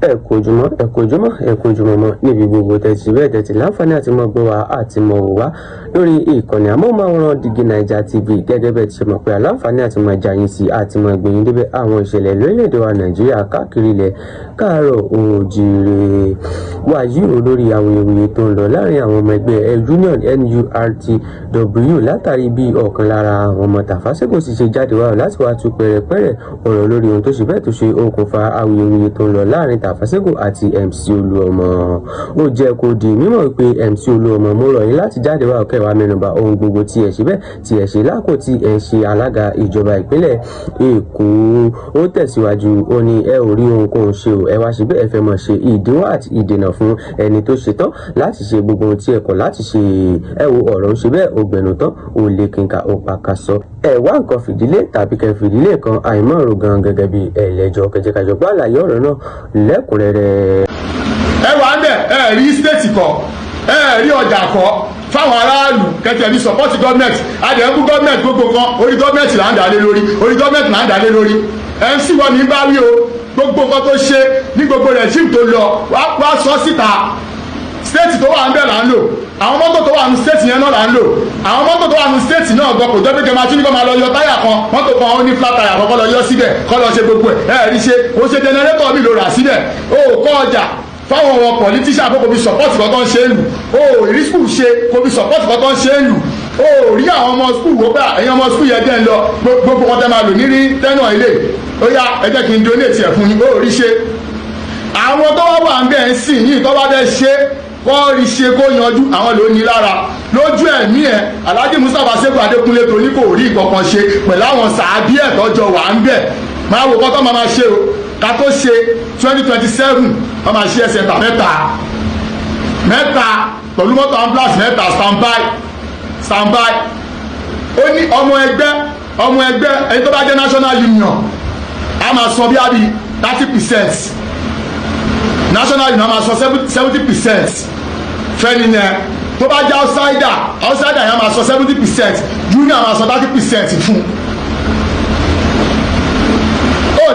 ẹ̀kọ́júmọ́ níbi gbogbo tẹ̀sí bẹ́ẹ̀ tẹ̀sí láǹfààní àti mọ́ gbọ́ wa àti mọ́ wò wá lórí ìkànnì amóhùnmáwòrán DIGINAIJA TV gẹ́gẹ́ bẹ́ẹ̀ ti ṣe mọ̀ pé aláǹfààní àti mọ́ jàyín sí àti mọ́ gbẹ̀yìn débẹ̀ àwọn ìṣẹ̀lẹ̀ lórílẹ̀‐èdè wa Nàìjíríà káàkiri ilẹ̀ káàárọ̀ oòjíire wáyé lórí awuyewuye tó ń lọ láàrin àwọn ọmọ ẹgbẹ́ union NURTW látàrí bí ọ̀kan lára àwọn ọmọ Tafa Sego sì ṣe jáde wá láti wá tú pẹ̀rẹ̀pẹ̀rẹ̀ ọ̀rọ̀ lórí ohun tó ṣe bẹ́ẹ̀ tó ṣe okùnfà awuyewuye tó ń lọ láàrin Tafa Sego àti MC Oluomo. Ó jẹ́ kó di mímọ̀ pé MC Oluomo mo rọ̀ yín láti jáde wá kẹwàá mẹ́nubà ohun gbogbo tí ẹ ṣe bẹ́ẹ̀ tí ẹ ṣe lákò tí ẹ ń ṣe alága ìjọba ìpínlẹ̀ Èkó. Ó tẹ̀síwájú ó ní ẹ ò rí ohunkóhun ṣe o ẹ wá ṣe bẹ́ẹ̀ ẹ fẹ́ mọ̀ ṣe ìdíwọ́ àti ìdènà fún ẹni tó ṣe tán láti ṣe gbogbo ohun tí ẹ kọ̀ láti ṣe. Ẹ wo ọ̀rọ̀ ń ṣe bẹ́ẹ̀ ó gbẹ̀nù tán ó lè kínka ó pàkà sọ. Ẹ wá nǹkan fìdílé tàbí kẹ fìdílé kan àìmọ̀ ọ̀rọ̀ gan gẹ́gẹ́ bí ẹlẹ́jọ́ kẹjẹkẹjọ gbọ́ àlàyé ọ̀rọ̀ náà lẹ́kùnrẹ́rẹ́. Ẹ wà ń bẹ̀ ẹ rí stéètì kọ ẹ rí ọjà kọ fáwọn aráàlú kẹtẹ ní sọpọ́tì gọ́ọ̀mẹ̀tì adẹ̀ẹ́kú gọ́ọ̀mẹ̀tì gbogbo kan orí gọ́ọ̀mẹ̀tì là ń dálé lórí orí gọ́ọ̀mẹ̀tì là ń dálé lórí MC wọn ní bá wí o gbogbo nǹkan tó ṣe ní gbogbo rẹ̀jíìmù tó lọ wá sọ síta stéètì tó wà ń bẹ̀ là ń lò àwọn mọ́tò tó wà ní stéètì yẹn náà là ń lò àwọn mọ́tò tó wà ní stéètì náà gan kò jẹ́ pé kẹ́mà tún ní kọ́ máa lọ yọ táyà kan mọ́tò kan ó ní flat táyà kan kọ́ lọ yọ síbẹ̀ kọ́ lọ ṣe gbogbo ẹ̀ rí ṣe ó ṣe jẹnẹrétọ̀ mi lò rà síbẹ̀ ó kọ́ ọjà fáwọn ọmọ politician kó fi support kọ́tọ́ ṣe é lù ó rí school ṣe kó fi support kọ́tọ́ ṣe é lù ó rí àwọn ọmọ school wọ́n bá ẹ̀yin ọmọ school yẹn dẹ́ ń lọ gbogbo wọn tẹ́ máa lò ní rí tẹ́nà ilé ó yá ẹ jẹ́ kí n donate ẹ̀ fún yín ó rí ṣe àwọn tó wá wà ń bẹ̀ ń sìn yìí tó bá fẹ́ ṣe wọ́n rí ṣe kó yanjú àwọn ló ní lára lójú ẹ̀mí ẹ̀ Alhaji Mustapha Sego Adékúnlé tó ní kò rí ìkọ̀kan ṣe pẹ̀lú àwọn sàábí ẹ̀ tọ́jọ́ wà ń bẹ̀ máa wò kọ́tọ́ máa ṣe o ká tó ṣe 2027 wọ́n máa ṣe ẹsẹ̀ mẹ́ta pẹ̀lú mọ́tò ambulance mẹ́ta standby ó ní ọmọ ẹgbẹ́ ẹni tó bá jẹ́ national union a máa san bí i 30%. National union máa sọ 70% fẹ́ni yẹn tó bá jẹ́ outsider yẹn máa sọ 70% union máa sọ 30% fún. ó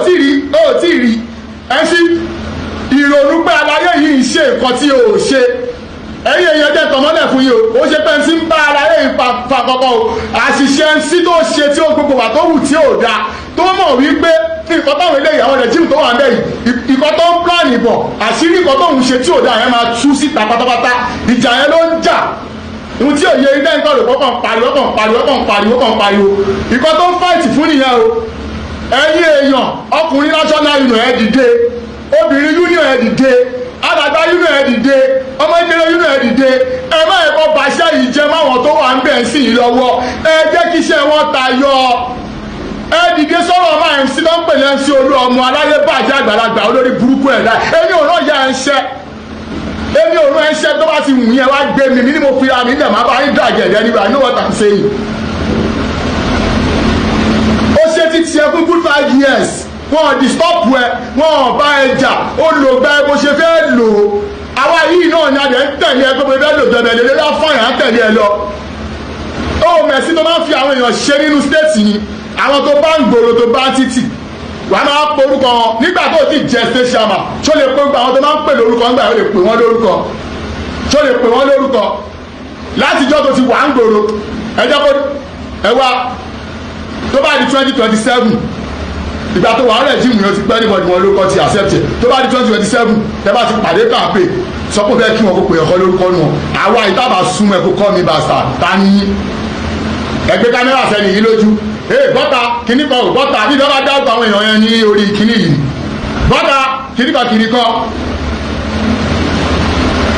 tí rí ẹ sí ìrònú pé aláyé yìí ń ṣe nǹkan tí o ò ṣe ẹ̀yin èèyàn jẹ́ tọmọ́lẹ̀ fún yìí o ó ṣe pé ń bá aláyé yìí fa kọ́kọ́ o àṣìṣe ń sí tó ṣe tí ó gbogbo wà tó wù tí ò dáa tó mọ̀ wípé nǹkan táwọn eléyìí àwọn rẹ̀jíìmù tó wà ń bẹ̀ yìí nǹkan tó ń plan ìbọ̀ àṣírí nǹkan tó ń ṣe tí ò dáa yẹn máa tú síta pátápátá ìjà yẹn ló ń jà ohun tí òye ilé nǹkan rẹ̀ kọ́kàn pariwo nǹkan tó ń fáìtì fún nìyẹn o ẹ̀yin èèyàn ọkùnrin national union ẹ̀ dìde obìnrin union ẹ̀ dìde alàgbà union ẹ̀ dìde ọmọ ìkéré union ẹ̀ dìde ẹ má ẹ̀kọ́ bàṣẹ́ yìí jẹ́ máwọn tó wà ń bẹ̀ sí i lọ́wọ́ ẹ jẹ́ kí iṣẹ́ wọn tayọ ẹ dìde sọ̀rọ̀ ọmọ MC ló ń pè ní MC Oluomo aláyé bàjẹ́ àgbàlagbà olórí burúkú ẹ̀ láì èmi ò rán ya ẹ̀ ń ṣẹ́ èmi ò rán ẹ̀ ń ṣẹ́ tó bá ti wù yẹn wá gbé mi ní mo fi ra mi nílẹ̀ máa bá yín dàgẹ̀ ẹ̀ nígbà I know what I'm saying. ó ṣe ti tiẹ̀ fún good 5 years wọn disturb ẹ wọn bá ẹ jà ó lò gba ẹ bó ṣe fẹ́ lò ó àwa yìí náà ni a lè ń tẹ̀lé ẹ tó bó fẹ́ lò jọ̀bẹ̀ lè lélá fún àyà ń tẹ̀lé ẹ lọ. ó mẹ̀sí tó máa ń fi àwọn èèyàn ṣe nínú stéètì ni àwọn tó bá ń gbòòrò tó bá ń títì wà á máa porúkọ wọn nígbà tó ti jẹ stéṣàmà tó lè pé àwọn tó máa ń pè lórúkọ nígbà tó lè pè wọ́n lórúkọ tó lè pè wọ́n lórúkọ látijọ́ tó ti wà ń gbòòrò ẹjọ́ kó ẹ wá tó bá di 2027 ìgbà tó wà á rẹ̀ jíìmù yóò ti pẹ́ níbọ̀dì wọn lórúkọ ti accept tó bá di 2027 tẹ́ bá ti pàdé kàǹpé sọ pé bẹ́ẹ̀ kí wọn kó pè ọkọ lórúkọ nù àwa ìtàbà súnmọ́ ẹ kó kọ́ mi bàṣà ta ni ẹgbẹ́ kámẹ́rà sẹ́ni yìí lójú bọ́tà kìíní kan ò bọ́tà bí lọ́ba dá àwọn èèyàn yẹn ní orí kìíní yìí bọ́tà kìíní kan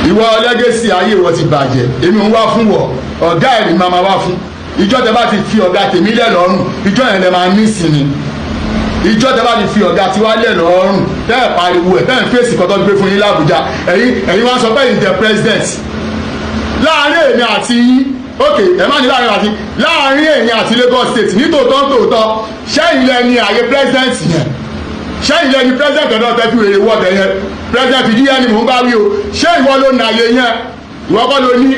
ìwọ lẹ́gẹ̀sì ayé wọ́n ti bàjẹ́ èmi ń wá fún wọ ọ̀gá ẹ̀ ní màmá wá fún ìjọ tẹ́ bá ti fi ọ̀gá tèmi lẹ̀ lọ́rùn ìjọ yẹn lẹ́ máa ní ìsinmi ìjọ tẹ́ bá ti fi ọ̀gá tiwa lẹ̀ lọ́rùn tẹ́ ẹ̀ pariwo ẹ̀ tẹ́ ẹ̀ fèsì kọ́tọ́ gbé fún yín l'Àbújá ẹ̀yin wá sọ pé ìdẹ president láàárín èmi àti yín ok ẹ má ní láàárín èmi àti Lagos State nítòótọ́ ṣẹ́yìn lẹ́ni àyè president yẹn ṣẹ́yìn lẹ́ni president ọ̀dọ́ tẹ́ fi wèrè wọ́ọ̀dẹ̀ yẹn president ìdí yẹn ni mò ń bá wí o ṣé ìwọ ló nà àyè yẹn ìwọ kọ́ ló ní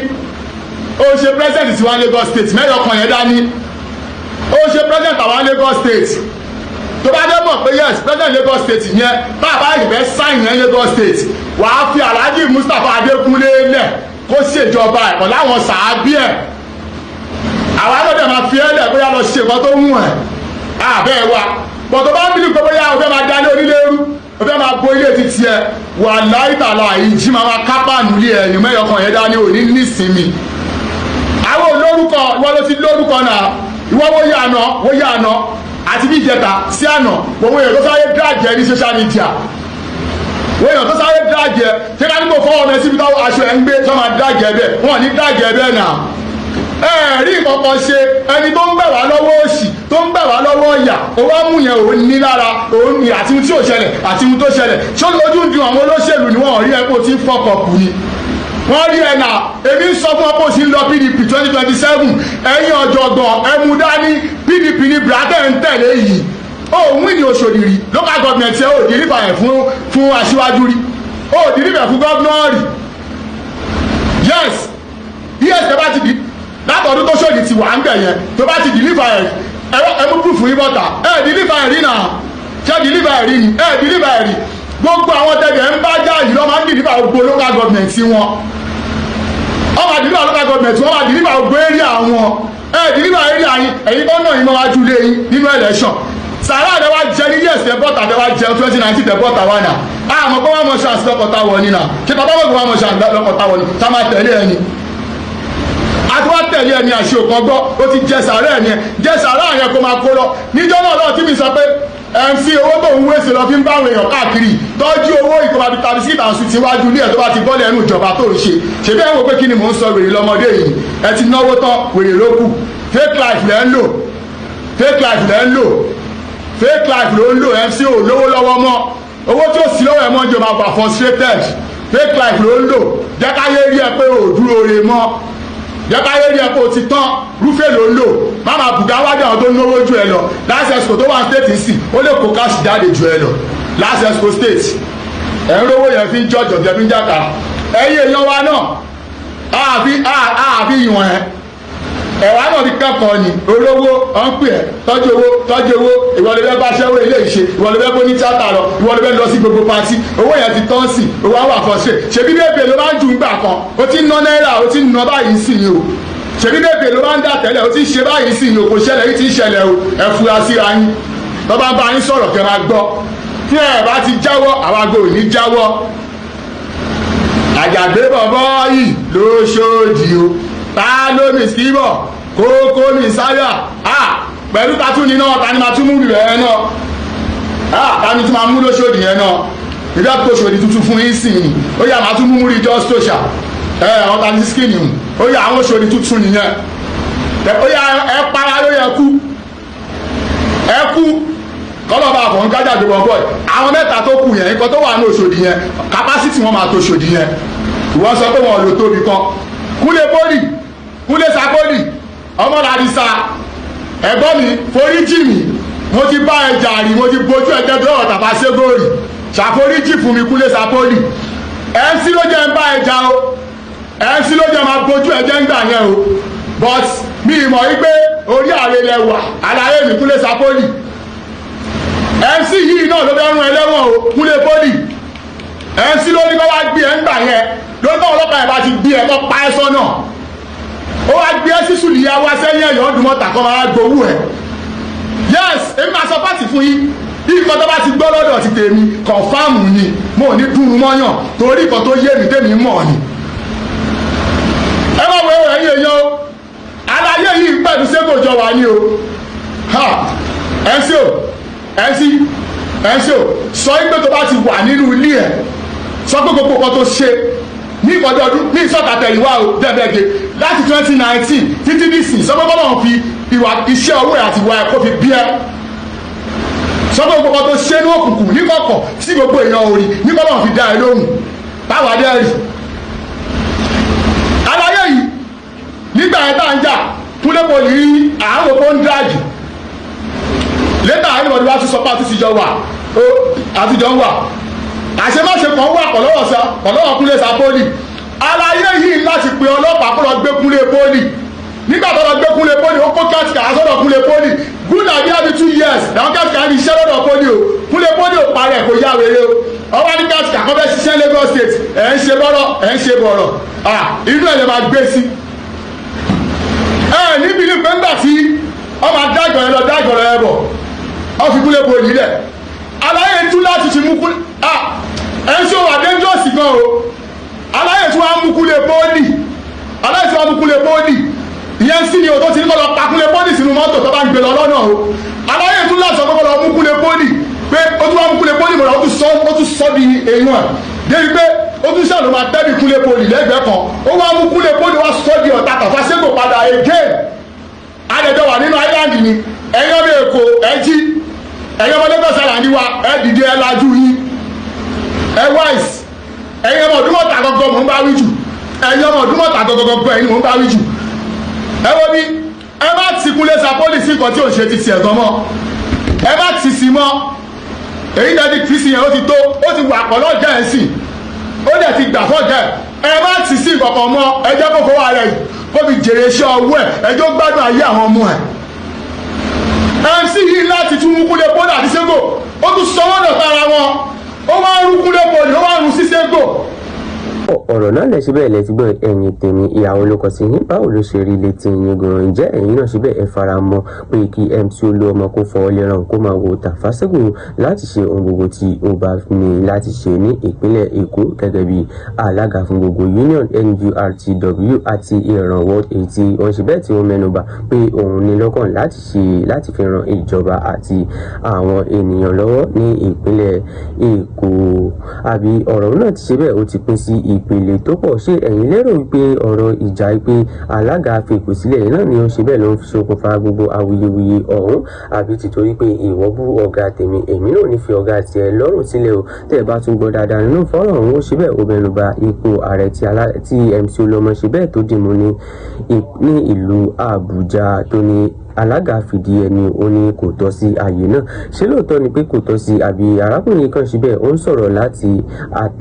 ó ṣe president tiwa Lagos State mẹ́yọ̀ kan yẹn dání ó ṣe president àwa Lagos State tó bá dé mọ̀ pé yes president Lagos state yẹn bàbá ìfẹ́ sáìn yẹn Lagos state wàá fi Alhaji Mustapha Adékúnlé lẹ̀ kó ṣèjọba ẹ̀kọ́ láwọn sàábí ẹ̀ àwa ló dẹ̀ máa fi ẹ́ lẹ̀ bóyá lọ ṣe nǹkan tó mú ẹ̀ àbẹ́ wa bọ̀ tó bá ń bílí pé bóyá o fẹ́ máa dalé onílé rú o fẹ́ máa bo ilé títí ẹ wà láìtàlà ìjì máa kápá nílé ẹ̀ ní mẹ́yọkàn yẹn dání òní nísìnyí àwọn olórúkọ ìwọ ló ti lórúkọ náà ìwọ wó yá àná àti bí ìjẹta sí àná gbogbo èèyàn tó sáré dráàjì ẹ ní social media wọ́n èèyàn tó sáré dráàjì ẹ ṣé ká ní kò fọwọ́ mẹ́sí bí táwọn aṣọ ẹ̀ ń gbé tó máa dráàjì ẹ bẹ́ẹ̀ wọ́n ní dráàjì ẹ bẹ́ẹ̀ náà rí ìkọ̀kọ̀ ṣe ẹni tó ń gbẹ̀ wá lọ́wọ́ òṣì tó ń gbẹ̀ wá lọ́wọ́ ọ̀yà owó mú yẹn òun ní lára òun ní àti ohun tí ò ṣẹlẹ̀ àti ohun tó ṣẹlẹ̀ ṣó lójú ń dun àwọn olóṣèlú ni wọ́n rí ẹ kó tí ń fọkọ̀ kù ni wọ́n rí ẹ nà èmi ń sọ fún ọ kó o sì ń lọ PDP 2027 ẹ̀yin ọ̀jọ̀gbọ́n ẹ̀mú dání PDP ní brazil ń tẹ̀lé yìí òun ní Òṣòdì rí local government ẹ̀ ò dìríbà ẹ̀ fún aṣíwájú rí ò dìríbà fún gọ́vnọ̀ rí yes tẹ́ bá ti di látọ̀dún tó ṣòdì ti wà ń bẹ̀ yẹn tó bá ti deliver ẹ̀ ẹmú proof yín bọ́ta deliver ẹ̀ rí náà ṣé deliver ẹ̀ rí ni deliver ẹ̀ rí gbogbo àwọn tẹ̀gẹ̀ ń bá já yìí lọ́ máa ń deliver gbogbo local government wọn wọ́n máa deliver local government wọ́n máa deliver gbogbo area wọn deliver area yín ẹ̀yin tó náà yín máa wájú lé yín nínú election sàrà àdẹ́wà jẹ ní yes tẹ̀bọ́tà àdẹ́wà jẹ 2019 tẹ̀bọ́tà wà náà àmọ́ pé wọ́n mọ̀ ṣe àṣìlọ́kọ̀tà wọ̀ ní náà ṣe bàbá wọ́n mọ̀ ṣe àṣìlọ́kọ̀tà wọ̀ ní ká máa tẹ̀lé ẹni àtiwá tẹ̀lé ẹni àṣẹ òkan gbọ́ ó ti jẹ sàárẹ̀ ẹni ẹ jẹ sàárẹ̀ àyẹn kó máa kó lọ níjọ́ náà lọ́ọ̀ tí mi sọ pé MC owó tó ń wéṣe lọ fi ń báwọn èèyàn káàkiri tọ́jú owó ìkọ̀bà bíi tàbí síta àṣù ti wájú ilé ẹ̀ tó bá ti bọ́lẹ̀ ẹnu ìjọba tó ń ṣe ṣèbí ẹ̀ wò pé kí ni mò ń sọ wèrè lọ́mọdé yìí ẹ ti náwó tán wèrè ló kù fake life lẹ́ ń lò fake life lẹ́ ń lò fake life ló ń lò MC ò lówó lọ́wọ́ mọ́ owó tó sì lọ́wọ́ ẹ̀ mọ́ jọ máa gbà frustrated fake life ló ń lò jẹ́ káyé rí ẹ pé ò dúró re mọ́ jẹ́pá yẹ́rí ẹ̀kọ́ ti tán rúfẹ́ ló ń lò máma bùgá wájú àwọn tó náwó ju ẹ lọ last expo tó wà state sí ó lè kó káàsì jáde ju ẹ lọ last expo state ẹ̀ ń rówó yẹn fi ń jọjọ jẹ́ fi ń jàkà ẹ̀yìn èèyàn wa náà ààbí ìwọ̀n ẹ̀wà náà fi kẹ́kọ̀ọ́ ni olówó ọ̀n pè ẹ́ tọ́jú owó ìwọlẹ́fẹ́ bá ṣẹ́wó ilé ìṣe ìwọlẹ́fẹ́ bó ní tíátà lọ ìwọlẹ́fẹ́ lọ sí gbogbo pati owó yẹn ti tán sí owó àwọn àkọsí ṣèbí bèbè ló máa ń ju ìgbà kan ó ti ń ná náírà ó ti ń ná báyìí sí ni o ṣèbí bèbè ló máa ń dà tẹ́lẹ̀ ó ti ń ṣe báyìí sí ni o kò ṣẹlẹ̀ yìí ti ń ṣẹlẹ̀ o ẹ fura síra yín tó bá ń bá yín sọ̀rọ̀ kẹ́ máa gbọ́ tí ẹ bá ti jáwọ́ àwọn àgọ́ ò ní jáwọ́ àjàgbé bọ̀bọ́ yìí ló ṣòdì o ta ló mi síbọ̀ kókó mi sáyà pẹ̀lú tatú ni náà ta ni máa tún mú rẹ̀ náà ta ni tún máa mú lóṣòdì yẹn náà ìdá tó ṣòdì tuntun fún yín sí ni ó yà máa tún mú rí just tó ṣà àwọn ta ni skin hùn ó yà àwọn ṣòdì tuntun nìyẹn ó yà ẹ para ló yẹ kú kọlọ́ba àfọ̀n kájà gbogbo ọgbọ́ àwọn mẹ́ta tó kù yẹn nǹkan tó wà ní Òṣòdì yẹn capacity wọn máa tó Òṣòdì yẹn ìwọ́n sọ pé wọn ò lò tóbi kan kúlẹ̀ pólì kúlẹ̀ sapólì ọmọlàdìsá ẹ̀gbọ́n mi foríjì mi mo ti bá ẹja rí mo ti bójú ẹ̀jẹ̀ tó ọ̀rọ̀ Tafa Sego rí ṣàforíjì fún mi kúlẹ̀ sapólì MC ló jẹ́ ń bá ẹja o MC ló jẹ́ máa bójú ẹ̀jẹ̀ ń gbà yẹn o but mi ìmọ̀ wípé orí ààrẹ lẹ wà àlàyé mi kúlẹ̀ sapólì MC yìí náà ló fẹ́ rún ẹlẹ́wọ̀n o kúlẹ̀ pólì MC ló ní kó wá gbé ẹ ń gbà yẹn lóòótọ́ ọlọ́pàá yẹn bá ti gbé ẹ kó pa ẹ sọ́nà ó wá gbé ẹ sísù lìyà wá sẹ́yìn ẹ̀yọ́ ọdún mọ́ta kọ́ máa gbowó ẹ̀ yes èmi máa sọ fásitì fún yín bí nǹkan tó bá ti gbọ́ lọ́dọ̀ ti tèmi kọ̀fáàmù ni mo ní dúró mọ́yàn torí nǹkan tó yé mi tèmi mọ̀ ni ẹ má wo ẹ̀yìn èèyàn o aláyé yìí pẹ̀lú Sego jọ wà ní o MC o sọ pé tó bá ti wà nínú ilé ẹ̀ sọ pé gbogbo nǹkan tó ṣe ní ìkọjọ́ ọdún ní ìsọ̀tàtẹ̀yìnwá o dẹ́gbẹ́gẹ́ láti 2019 títí nísìn sọ pé bọ́lá fi ìwà iṣẹ́ owó àti ìwà ẹ̀kọ́ fi bí ẹ sọ pé gbogbo nǹkan tó ṣe ní òkùnkùn ní kọ̀kọ̀ sí gbogbo èèyàn orí ní bọ́lá fi dá ẹ lóhùn báwa dẹ́ rí aláyé yìí nígbà yẹn tá ń jà kúlẹ̀pọ̀ yìí àwọn òpó ń dáàjì lẹ́tà àyíwọ̀dí wá tún sọ pé àtúnṣìjọ wà àtijọ́ wà àṣemáṣe kan wà pọ̀lọ́wọ́ kúnlé sapoli aláyé yìí láti pe ọlọ́pàá kó lọ gbé kúnlé poli nígbà tó lọ gbé kúnlé poli ó kó kíátíkà àsọdọ̀ kúnlé poli good idea bí 2 years làwọn kẹ́tìkà ń ṣiṣẹ́ lọ́dọ̀ poli o kúlẹ̀ poli ò parẹ́ kò yá wèrè o ọwọ́ ní kẹ́tìkà kan fẹ́ ṣiṣẹ́ Lagos State ẹ̀ ń ṣe bọ́rọ̀ ẹ̀ ń ṣe bọ̀rọ̀ inú ẹ̀ lè máa gbé sí. Níbi ní pé ńgbà tí ọmọ adájọ́ yẹn lọ dájọ́ rẹ̀ bọ̀ ọ fi kúlẹ̀ poli rẹ̀ aláyé tú láti ti mú kúlẹ̀ ẹ̀ ń ṣe wà dangerous gan o aláyé tí wọ́n á mú kúlẹ̀ poli aláyé tí wọ́n á mú kúlẹ̀ poli ìyẹn sí ni o tó ti ní kọ́ lọ pa kúlẹ̀ poli sínú mọ́tò tó bá ń gbé lọ lọ́nà o aláyé tún láti sọ pé kọ́ lọ mú kúlẹ̀ poli pé ó tún wá mú kúlẹ̀ poli mọ̀ra ó tún sọ di èèyàn débi pé ó tún ṣàlù máa tẹ́bi kúlẹ̀ poli lẹ́gbẹ̀ẹ́ kan ó wá mú kúlẹ̀ poli wá sọ di ọ̀tá Tafa Sego padà again adẹjọ wà nínú island ni ẹ̀yọ́ bí èkó ẹjí ẹ̀yọ́ ọmọdé bẹ́ẹ̀ sára ní wa ẹ̀ dìde ẹ̀ lajú yín ẹ̀ wáìsì ẹ̀yọ́ ọmọ ọdúnmọ̀ta gọ́gọ́ mò ń bá wí jù ẹ̀yọ́ ọmọ ọdúnmọ̀ta gọ́gọ́ ẹ̀yìn mò ń bá wí jù ẹ wo bí ẹ má ti kúnlé sa pólísì nǹkan tí ò ṣe ti tiẹ̀ gan mọ́ ẹ má ti sí mọ́ èyí dẹ́bi kìsì yẹn ó ti tó ó ti wà pọ̀ lọ́jà ẹ̀ sìn ó dẹ̀ ti gbà fọ́jà ẹ má ti sí nǹkan mọ́ ẹ jẹ́ kó fowó ara yìí kó fi jèrè iṣẹ́ ọwọ́ ẹ̀ ẹ jọ gbádùn ayé àwọn ọmọ ẹ̀ MC yìí láti tún mú kúnlé poli àti Sego ó tún sọ wọ́n dọ̀tá ara wọn ó wá ń rú kúnlé poli ó wá ń rú sí Sego. Ọ̀rọ̀ náà lẹ síbẹ̀ lẹ ti gbọ́ ẹ̀yin tèmi ìyàwó ló kọ sí yín báwo ló ṣe rí létí yín gan-an ǹjẹ́ ẹ̀yin náà síbẹ̀ ẹ fara mọ́ pé kí MC Oluomo kó fọwọ́ lẹ́ràn kó máa wo Tafa Sego láti ṣe ohun gbogbo tí ó bá ní láti ṣe ní ìpínlẹ̀ Èkó gẹ́gẹ́ bí alága fún gbogbo union NURTW àti ìrànwọ́ èyí tí wọ́n ṣe bẹ́ẹ̀ tí wọ́n mẹ́nubà pé òun ní lọ́kàn láti fi ran ìjọba àti àwọn ènìyàn lọ́wọ́ ní ìpínlẹ̀ Èkó àbí ọ̀rọ̀ náà ti ṣe bẹ́ẹ̀ ó ti pín sí ìpele tó pọ̀ ṣé ẹ̀yin lérò wípé ọ̀rọ̀ ìjà pé alága fipò sílẹ̀ yìí náà ni ó ṣe bẹ́ẹ̀ ló ń fi ṣokùnfà gbogbo awuyewuye ọ̀hún àbí tìtorí pé ìwọ bú ọ̀gá tèmi èmi náà ní fi ọ̀gá tiẹ̀ lọ́rùn sílẹ̀ o tẹ́ ẹ bá tún gbọ́ dáadáa nínú fọ́nrán ọ̀hún ó ṣe bẹ́ẹ̀ ó bẹnu ba ipò ààrẹ tí MC Oluomo ṣe bẹ́ẹ̀ tó dìmú ní ìlú Àbújá tó ní alága fìdí ẹni ó ní kò tọ́ sí ààyè náà ṣé lóòótọ́ ni pé kò tọ́ sí àbí arákùnrin kan ṣe bẹ́ẹ̀ ó ń sọ̀rọ̀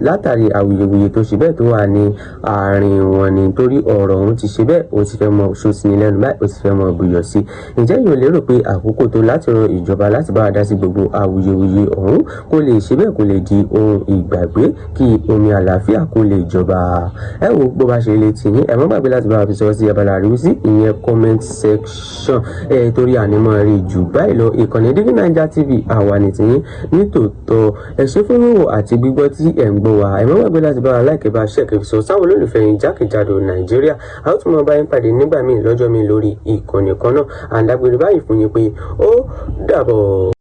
látàrí awuyewuye tó ṣe bẹ́ẹ̀ tó wà ní àárín wọn ni torí ọ̀rọ̀ òun ti ṣe bẹ́ẹ̀ ó ti fẹ́ mọ ṣòsì ní lẹ́nu báyìí ó ti fẹ́ mọ bùyọ̀ sí ǹjẹ́ yóò lérò pé àkókò tó láti ran ìjọba láti bá wa dá sí gbogbo awuyewuye ọ̀hún kó lè ṣe bẹ́ẹ̀ kó lè di ohun ìgbàgbé kí omi àlàáfíà kó lè jọba ẹ wo bó bá ṣe lè tì yín ẹ má gbàgbé láti bá wa fi sọ sí abala àríwísí ìyẹn comment section torí ànímọ́ rí jù báyìí lọ ìkànnì DIGINAIJA TV àwa ní tiyín nítòótọ́ ẹ ṣé fún wíwò àti gbígbọ́ tí ẹ̀ ń gbọ́ wa ẹ má gbàgbé láti bá wa láìkẹ́ bá ṣẹ́ẹ̀kẹ́ fi sọ sáwọn olólùfẹ́ yín jákèjádò Nàìjíríà a ó tún máa bá yín pàdé nígbà míì lọ́jọ́ mi lórí ìkànnì kan náà àǹdàgbèrè báyìí fún yín pé ó dàbọ̀.